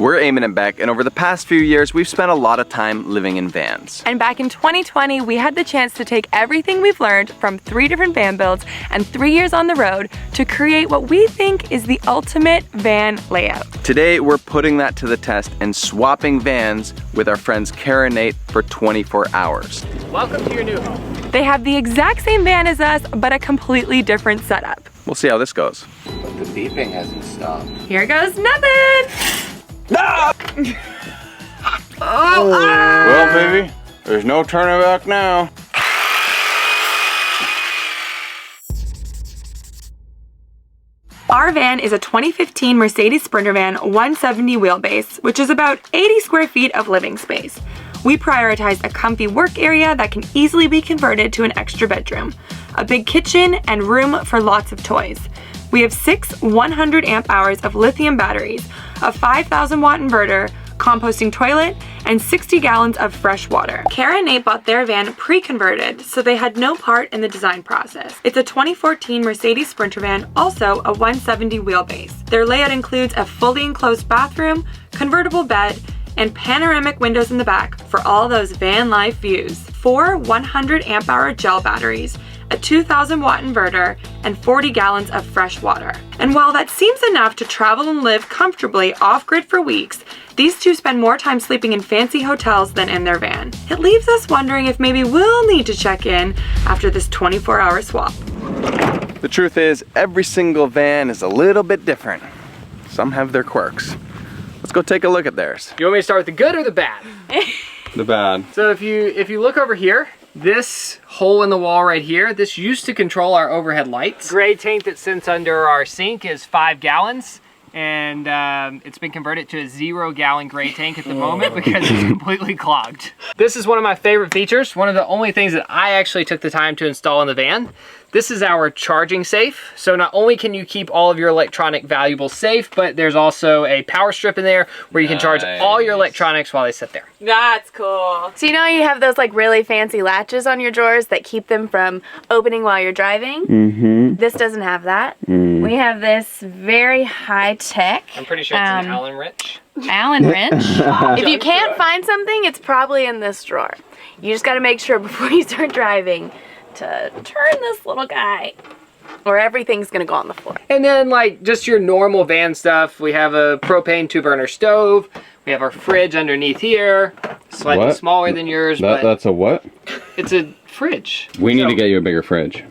We're Eamon and Bec, and over the past few years, we've spent a lot of time living in vans. And back in 2020, we had the chance to take everything we've learned from 3 different van builds and 3 years on the road to create what we think is the ultimate van layout. Today, we're putting that to the test and swapping vans with our friends Kara and Nate for 24 hours. Welcome to your new home. They have the exact same van as us, but a completely different setup. We'll see how this goes. But the beeping hasn't stopped. Here goes nothing! Ah! Well, baby, there's no turning back now. Our van is a 2015 Mercedes Sprinter van 170 wheelbase, which is about 80 square feet of living space. We prioritize a comfy work area that can easily be converted to an extra bedroom, a big kitchen, and room for lots of toys. We have 6 100 amp hours of lithium batteries, a 5,000 watt inverter, composting toilet, and 60 gallons of fresh water. Kara and Nate bought their van pre-converted, so they had no part in the design process. It's a 2014 Mercedes Sprinter van, also a 170 wheelbase. Their layout includes a fully enclosed bathroom, convertible bed, and panoramic windows in the back for all those van life views. 4 100 amp hour gel batteries, a 2,000 watt inverter, and 40 gallons of fresh water. And while that seems enough to travel and live comfortably off-grid for weeks, these two spend more time sleeping in fancy hotels than in their van. It leaves us wondering if maybe we'll need to check in after this 24-hour swap. The truth is, every single van is a little bit different. Some have their quirks. Let's go take a look at theirs. You want me to start with the good or the bad? The bad. So if you look over here, this hole in the wall right here, this used to control our overhead lights. Gray tank that sits under our sink is 5 gallons. And it's been converted to a 0 gallon gray tank at the moment because it's completely clogged. This is one of my favorite features, one of the only things that I actually took the time to install in the van. This is our charging safe. So not only can you keep all of your electronic valuables safe, but there's also a power strip in there where you can charge all your electronics while they sit there. That's cool. So you know you have those like really fancy latches on your drawers that keep them from opening while you're driving? Mm-hmm. This doesn't have that. Mm. We have this very high tech. I'm pretty sure it's an Allen wrench. Allen wrench. If you can't find something, it's probably in this drawer. You just gotta make sure before you start driving to turn this little guy, or everything's gonna go on the floor. And then like just your normal van stuff, we have a propane 2-burner stove, we have our fridge underneath here, slightly smaller than yours, but That's a what? it's a fridge. We need to get you a bigger fridge.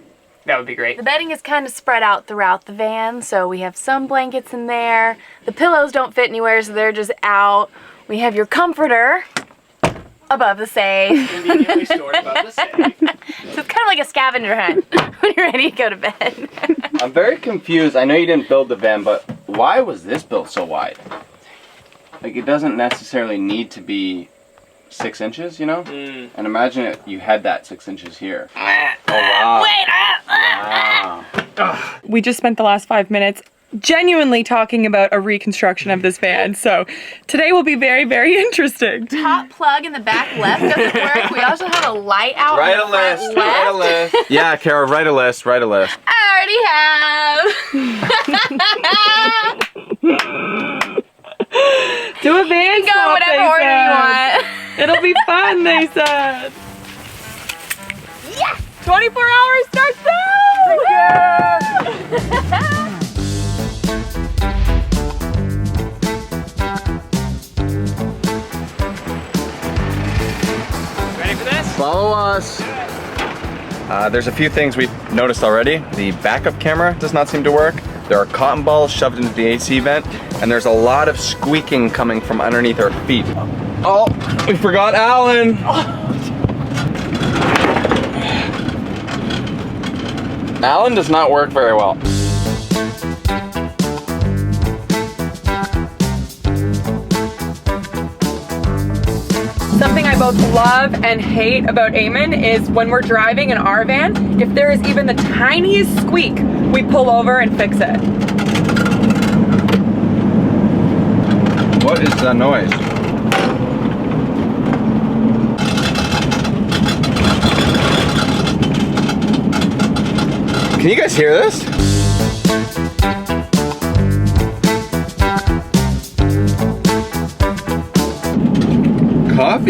That would be great. The bedding is kind of spread out throughout the van, so we have some blankets in there. The pillows don't fit anywhere, so they're just out. We have your comforter above the safe. Conveniently stored above the safe. So it's kind of like a scavenger hunt when you're ready to go to bed. I'm very confused. I know you didn't build the van, but why was this built so wide? Like, it doesn't necessarily need to be 6 inches, you know? And imagine if you had that 6 inches here. Oh, wow. Wow. We just spent the last 5 minutes genuinely talking about a reconstruction of this van, so today will be very, very interesting. Top plug in the back left doesn't work. We also have a light out Write in the a list, front write a left. list. Yeah, Kara, write a list, write a list. I already have. Do a van swap, go whatever order you want. It'll be fun, they said. Yes! 24 hours starts now! Ready for this? Follow us. There's a few things we've noticed already. The backup camera does not seem to work. There are cotton balls shoved into the AC vent, and there's a lot of squeaking coming from underneath our feet. Oh, we forgot Alan. Alan does not work very well. Something I both love and hate about Eamon is when we're driving in our van, if there is even the tiniest squeak, we pull over and fix it. What is that noise? Can you guys hear this?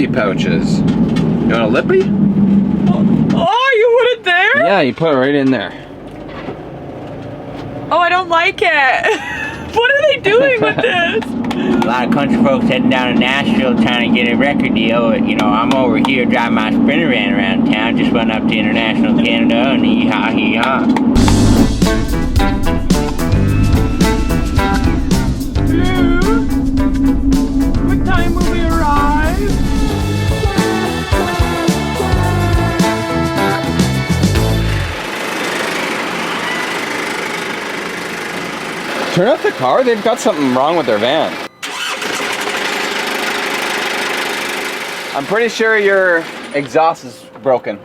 lippy pouches. You want a lippy? Oh, you put it there? Yeah, you put it right in there. Oh, I don't like it. What are they doing with this? A lot of country folks heading down to Nashville trying to get a record deal. You know, I'm over here driving my Sprinter van around town, just went up to International Canada and hee-haw, hee-haw. What time will we arrive? Turn off the car, they've got something wrong with their van. I'm pretty sure your exhaust is broken.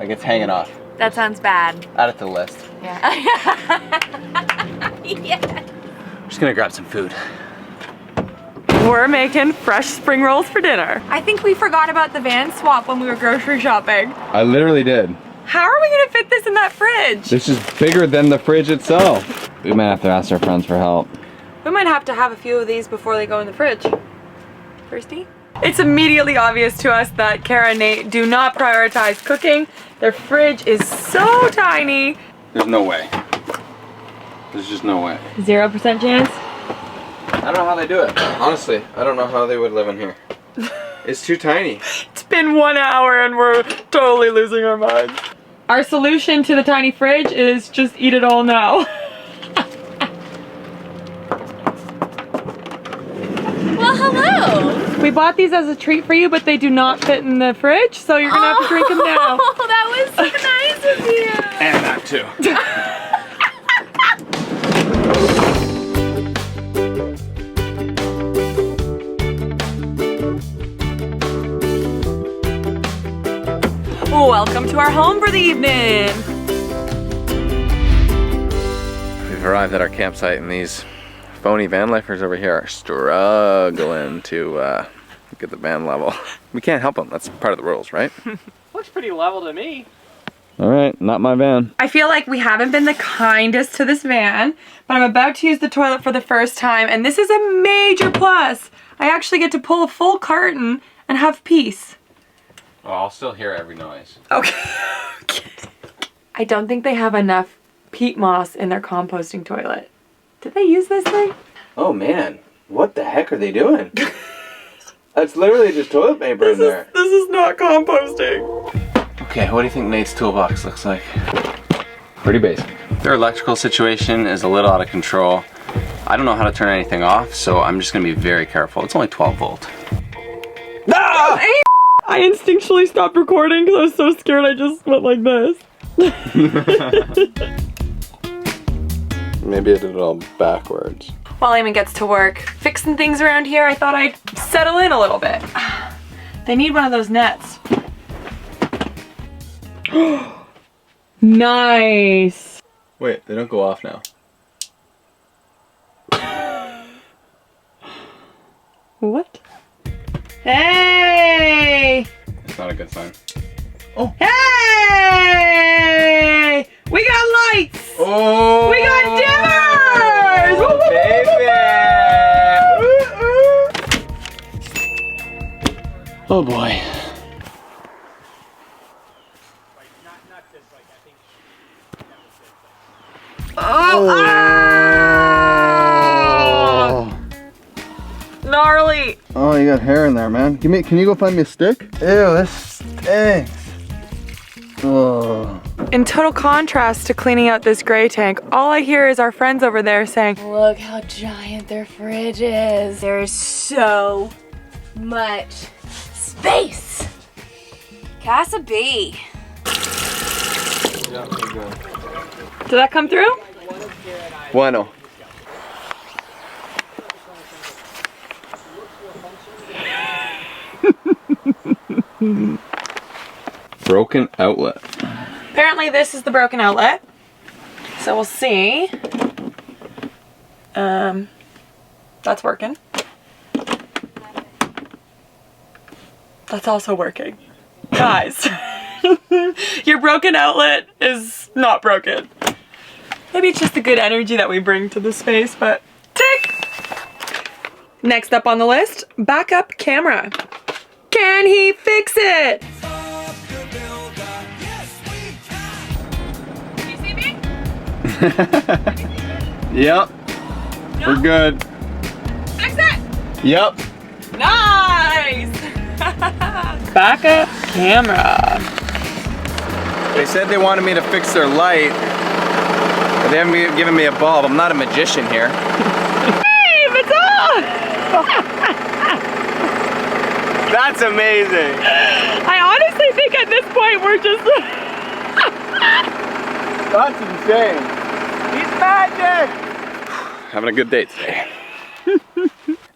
Like it's hanging off. That sounds bad. Add it to the list. Yeah. Yeah. I'm just gonna grab some food. We're making fresh spring rolls for dinner. I think we forgot about the van swap when we were grocery shopping. I literally did. How are we gonna fit this in that fridge? This is bigger than the fridge itself. We might have to ask our friends for help. We might have to have a few of these before they go in the fridge. Thirsty? It's immediately obvious to us that Kara and Nate do not prioritize cooking. Their fridge is so tiny. There's no way. There's just no way. 0% chance? I don't know how they do it. Honestly, I don't know how they would live in here. It's too tiny. It's been 1 hour and we're totally losing our minds. Our solution to the tiny fridge is just eat it all now. Well, hello. We bought these as a treat for you, but they do not fit in the fridge, so you're gonna have to drink them now. Oh, that was so nice of you. And that too. Welcome to our home for the evening. We've arrived at our campsite and these phony van lifers over here are struggling to get the van level. We can't help them, that's part of the rules, right? Looks pretty level to me. All right, not my van. I feel like we haven't been the kindest to this van, but I'm about to use the toilet for the first time, and this is a major plus. I actually get to pull a full carton and have peace. Well, I'll still hear every noise. Okay. I don't think they have enough peat moss in their composting toilet. Did they use this thing? Oh man, what the heck are they doing? That's literally just toilet paper in there. This is not composting. Okay, what do you think Nate's toolbox looks like? Pretty basic. Their electrical situation is a little out of control. I don't know how to turn anything off, so I'm just gonna be very careful. It's only 12 volt. Ah! I instinctually stopped recording because I was so scared I just went like this. Maybe I did it all backwards. While Eamon gets to work fixing things around here, I thought I'd settle in a little bit. They need one of those nets. Nice. Wait, they don't go off now. What? Hey! It's not a good sign. Hey! We got lights! Oh! We got dimmers! Baby! Oh boy. Gnarly! Oh, you got hair in there, man. Can you go find me a stick? Ew, this stinks. Oh. In total contrast to cleaning out this gray tank, all I hear is our friends over there saying, Look how giant their fridge is. There's so much space. Casa B. did that come through? Bueno. Broken outlet. Apparently this is the broken outlet. So we'll see. That's working. That's also working. Guys, your broken outlet is not broken. Maybe it's just the good energy that we bring to the space, but tick! Next up on the list, backup camera. Can he fix it? Can you see me? Yep. No? We're good. Fix it! Yep. Nice! Backup camera. They said they wanted me to fix their light, but they haven't given me a bulb. I'm not a magician here. Hey, it's on! That's amazing. I honestly think at this point we're just... That's insane. He's magic. Having a good day today.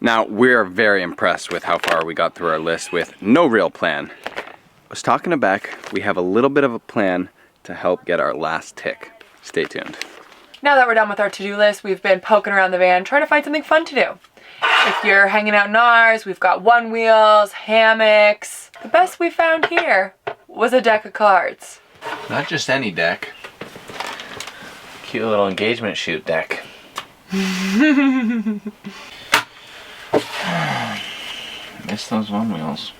Now, we're very impressed with how far we got through our list with no real plan. I was talking to Bec, we have a little bit of a plan to help get our last tick. Stay tuned. Now that we're done with our to-do list, we've been poking around the van trying to find something fun to do. If you're hanging out in ours, we've got one wheels, hammocks. The best we found here was a deck of cards. Not just any deck. Cute little engagement shoot deck. Miss those one wheels.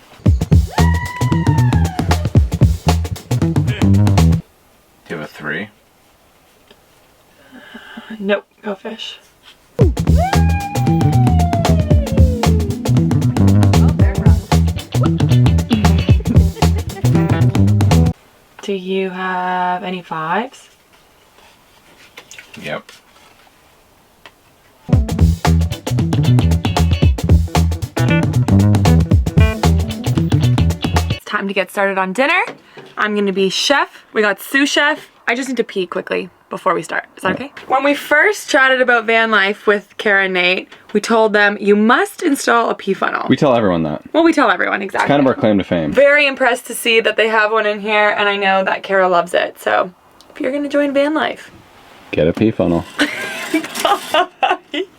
Do you have a 3? Nope, go fish. Do you have any 5s? Yep. It's time to get started on dinner. I'm gonna be chef. We got sous chef. I just need to pee quickly before we start. Is that okay? When we first chatted about van life with Kara and Nate, we told them you must install a pee funnel. We tell everyone that. Well, we tell everyone, exactly. It's kind of our claim to fame. Very impressed to see that they have one in here, and I know that Kara loves it. So if you're gonna join van life, Get a pee funnel.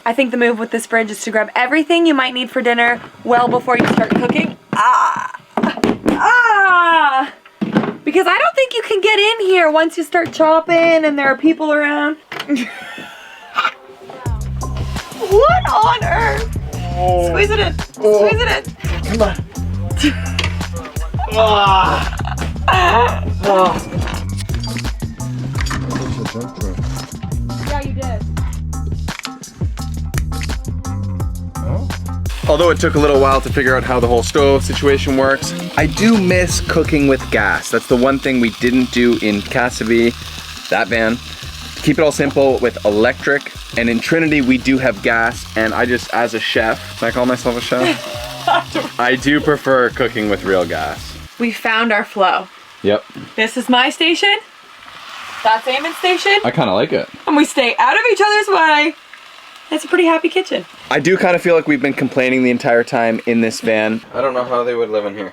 I think the move with this fridge is to grab everything you might need for dinner well before you start cooking. Because I don't think you can get in here once you start chopping and there are people around. What on earth? Oh. Squeeze it in. Oh. Squeeze it in. Come on. Yeah, you did. Although it took a little while to figure out how the whole stove situation works, I do miss cooking with gas. That's the one thing we didn't do in Casa B, that van. Keep it all simple with electric, and in Trinity we do have gas, and I just, as a chef, can I call myself a chef? I do prefer cooking with real gas. We found our flow. Yep. This is my station. That's Eamon's station. I kind of like it. And we stay out of each other's way. It's a pretty happy kitchen. I do kind of feel like we've been complaining the entire time in this van. I don't know how they would live in here.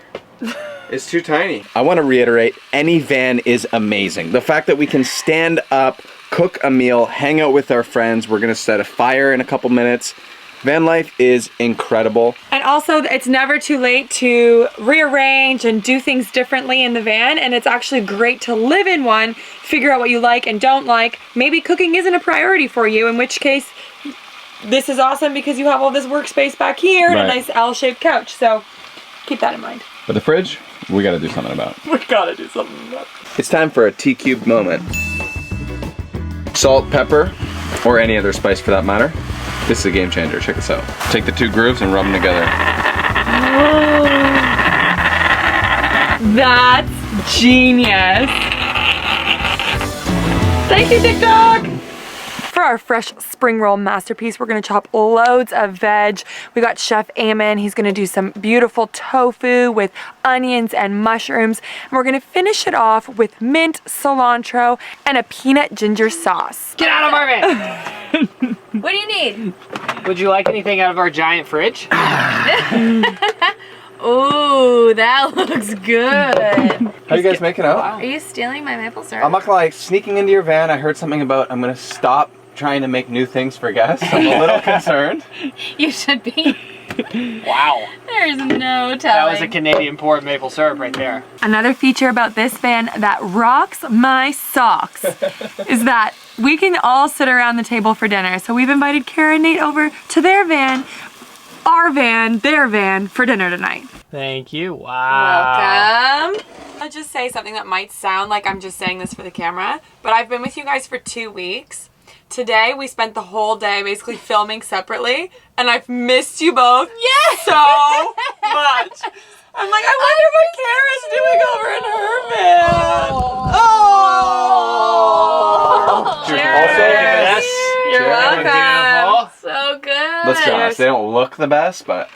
It's too tiny. I want to reiterate, any van is amazing. The fact that we can stand up, cook a meal, hang out with our friends. We're going to set a fire in a couple minutes. Van life is incredible. And also, it's never too late to rearrange and do things differently in the van, and it's actually great to live in one, figure out what you like and don't like. Maybe cooking isn't a priority for you, in which case, this is awesome because you have all this workspace back here and a nice L-shaped couch, so keep that in mind. But the fridge, we got to do something about. We gotta do something about it. It's time for a T-cubed moment. Salt, pepper, or any other spice for that matter. This is a game changer, check this out. Take the 2 grooves and rub them together. That's genius. Thank you, TikTok. For our fresh spring roll masterpiece, we're gonna chop loads of veg. We got Chef Eamon. He's gonna do some beautiful tofu with onions and mushrooms. And we're gonna finish it off with mint, cilantro, and a peanut ginger sauce. Get out of our van! What do you need? Would you like anything out of our giant fridge? Ooh, that looks good. How you guys making out? Are you stealing my maple syrup? I'm not gonna lie, sneaking into your van, I heard something about I'm gonna stop trying to make new things for guests. I'm a little concerned. You should be. Wow. There's no telling. That was a Canadian poured maple syrup right there. Another feature about this van that rocks my socks is that we can all sit around the table for dinner. So we've invited Kara and Nate over to their van, our van, their van for dinner tonight. Thank you. Wow. Welcome. I'll just say something that might sound like I'm just saying this for the camera, but I've been with you guys for 2 weeks. Today, we spent the whole day basically filming separately, and I've missed you both so much. I'm like, I wonder what Kara's doing over in her van. Oh! Cheers. You're welcome. So good. Let's be honest, they don't look the best, but.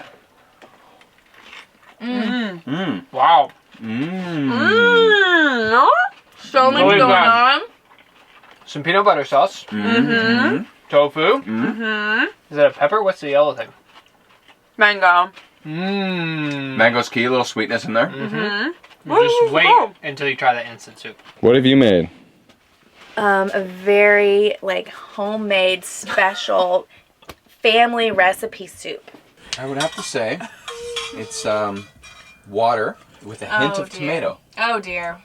Wow. So much Really going good. on. Some peanut butter sauce. Tofu. Is that a pepper? What's the yellow thing? Mango. Mango's key, a little sweetness in there. Just wait until you try the instant soup. What have you made? A very like homemade special family recipe soup. I would have to say it's water with a hint of tomato. Oh dear.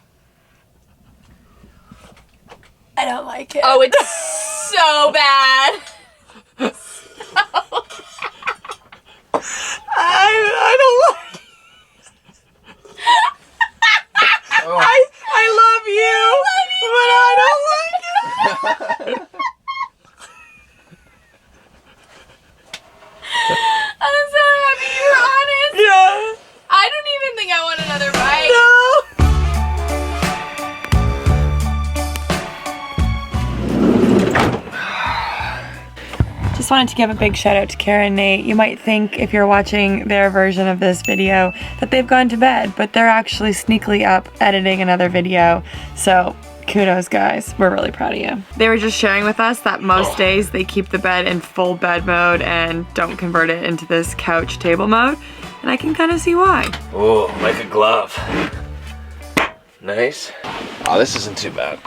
I don't like it. Oh, it's so bad. I don't like it. I love you, but I don't like it. I'm so happy you were honest. Yeah. I don't even think I want another bite. No. Just wanted to give a big shout out to Kara and Nate. You might think if you're watching their version of this video that they've gone to bed, but they're actually sneakily up editing another video. So kudos guys, we're really proud of you. They were just sharing with us that most days they keep the bed in full bed mode and don't convert it into this couch table mode. And I can kind of see why. Oh, like a glove. Nice. Oh, this isn't too bad.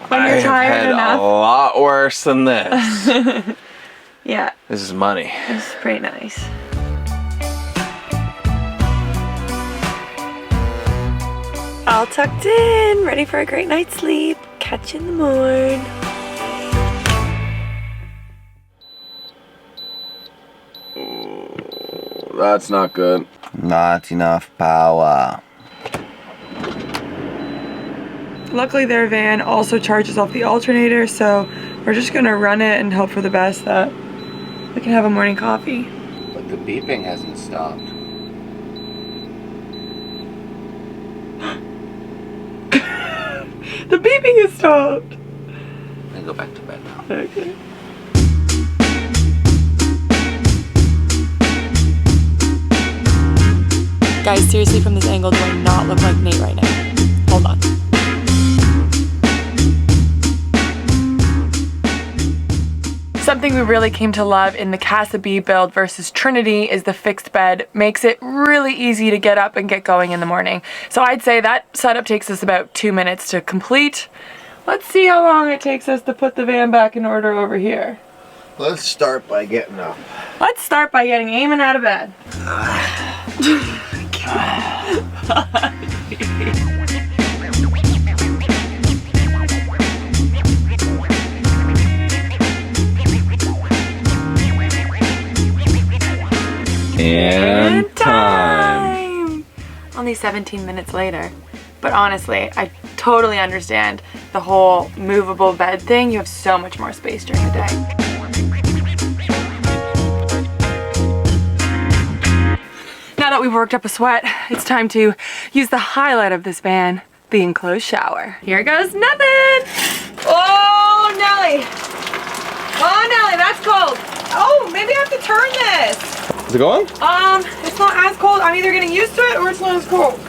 When you're I have tired had enough. a lot worse than this. Yeah, This is money. it's pretty nice. All tucked in, ready for a great night's sleep. Catch you in the morn. That's not good. Not enough power. Luckily their van also charges off the alternator, so we're just gonna run it and hope for the best that we can have a morning coffee. But the beeping hasn't stopped. The beeping has stopped. I go back to bed now. Okay. Guys, seriously, from this angle, do I not look like Nate right now? Hold on. Something we really came to love in the Casa B build versus Trinity is the fixed bed. Makes it really easy to get up and get going in the morning. So I'd say that setup takes us about 2 minutes to complete. Let's see how long it takes us to put the van back in order over here. Let's start by getting up. Let's start by getting Eamon out of bed. And time. Only 17 minutes later. But honestly, I totally understand the whole movable bed thing. You have so much more space during the day. Now that we've worked up a sweat, it's time to use the highlight of this van, the enclosed shower. Here goes nothing. Oh, Nelly. Oh, Nelly, that's cold. Oh, maybe I have to turn this. Is it going? It's not as cold. I'm either getting used to it or it's not as cold.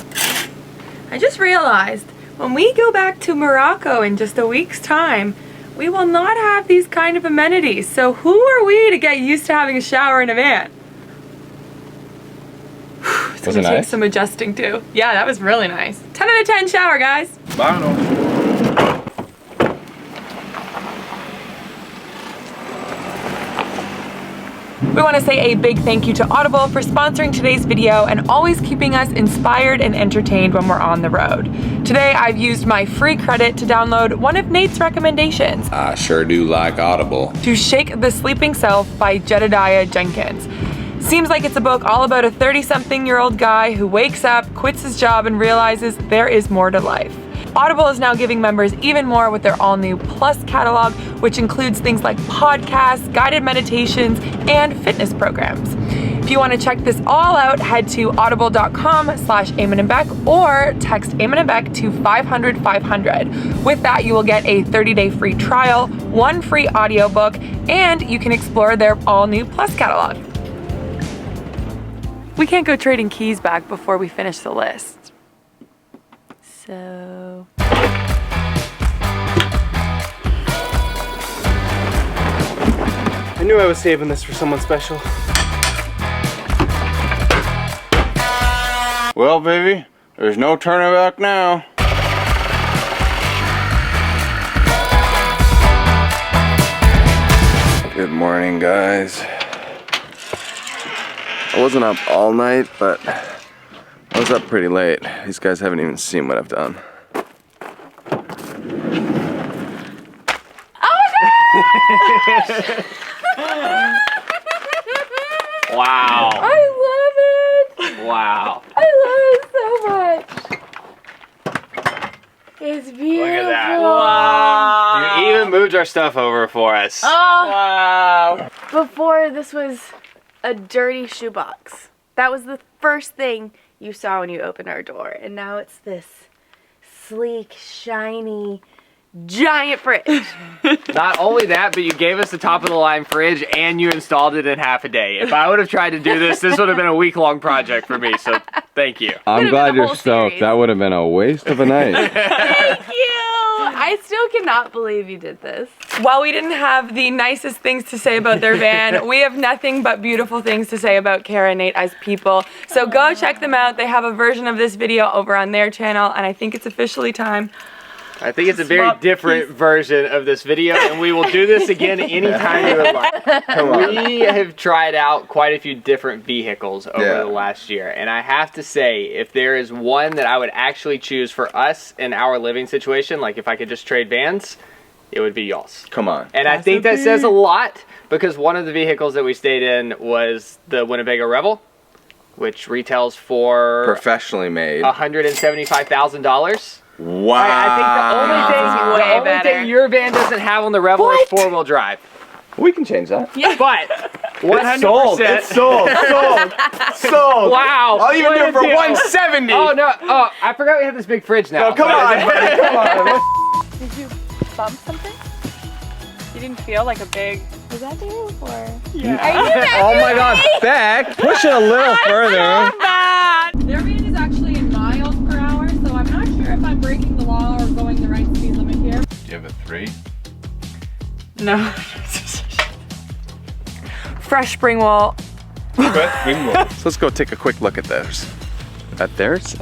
I just realized when we go back to Morocco in just a week's time, we will not have these kind of amenities. So who are we to get used to having a shower in a van? It's Was gonna it take nice? some adjusting too. Yeah, that was really nice. 10 out of 10 shower, guys. We want to say a big thank you to Audible for sponsoring today's video and always keeping us inspired and entertained when we're on the road. Today, I've used my free credit to download one of Nate's recommendations, I sure do like Audible. To Shake the Sleeping Self by Jedediah Jenkins. Seems like it's a book all about a 30-something-year-old guy who wakes up, quits his job, and realizes there is more to life. Audible is now giving members even more with their all-new Plus catalog, which includes things like podcasts, guided meditations, and fitness programs. If you want to check this all out, head to audible.com/Eamon Bec or text Eamon Bec to 500-500. With that, you will get a 30-day free trial, 1 free audiobook, and you can explore their all-new Plus catalog. We can't go trading keys back before we finish the list. So... I knew I was saving this for someone special. Well, baby, there's no turning back now. Good morning, guys. I wasn't up all night, but I was up pretty late. These guys haven't even seen what I've done. Wow. I love it. Wow. I love it so much. It's beautiful. Look at that. Wow. You even moved our stuff over for us. Oh. Wow. Before, this was a dirty shoebox. That was the first thing you saw when you opened our door. And now it's this sleek, shiny, giant fridge. Not only that, but you gave us the top of the line fridge and you installed it in half a day. If I would have tried to do this would have been a week-long project for me, so thank you. I'm Could've glad been a you're whole stoked. series. That would have been a waste of a night. Thank you. I still cannot believe you did this. While we didn't have the nicest things to say about their van, we have nothing but beautiful things to say about Kara and Nate as people. So go check them out. They have a version of this video over on their channel, and I think it's officially time. I think it's a very different version of this video, and we will do this again anytime you would like. We have tried out quite a few different vehicles over the last year, and I have to say, if there is one that I would actually choose for us in our living situation, like if I could just trade vans, it would be y'all's. Come on. And I think that says a lot, because one of the vehicles that we stayed in was the Winnebago Rebel, which retails for Professionally made. $175,000. Wow. I think the only thing your van doesn't have on the Rebel is 4-wheel drive. We can change that. Yeah. But 100%. It's sold. Sold. Wow. I'll even do it for deal. 170. Oh no. Oh, I forgot we have this big fridge now. No, come on. Come on. Did you bump something? You didn't feel like a big... Was that there before? Yeah. Oh my God, Beck, push it a little further. Their van is actually in miles per hour, so I'm not sure if I'm breaking the law or going the right speed limit here. Do you have a 3? No. Fresh spring wool. So let's go take a quick look at theirs. At theirs?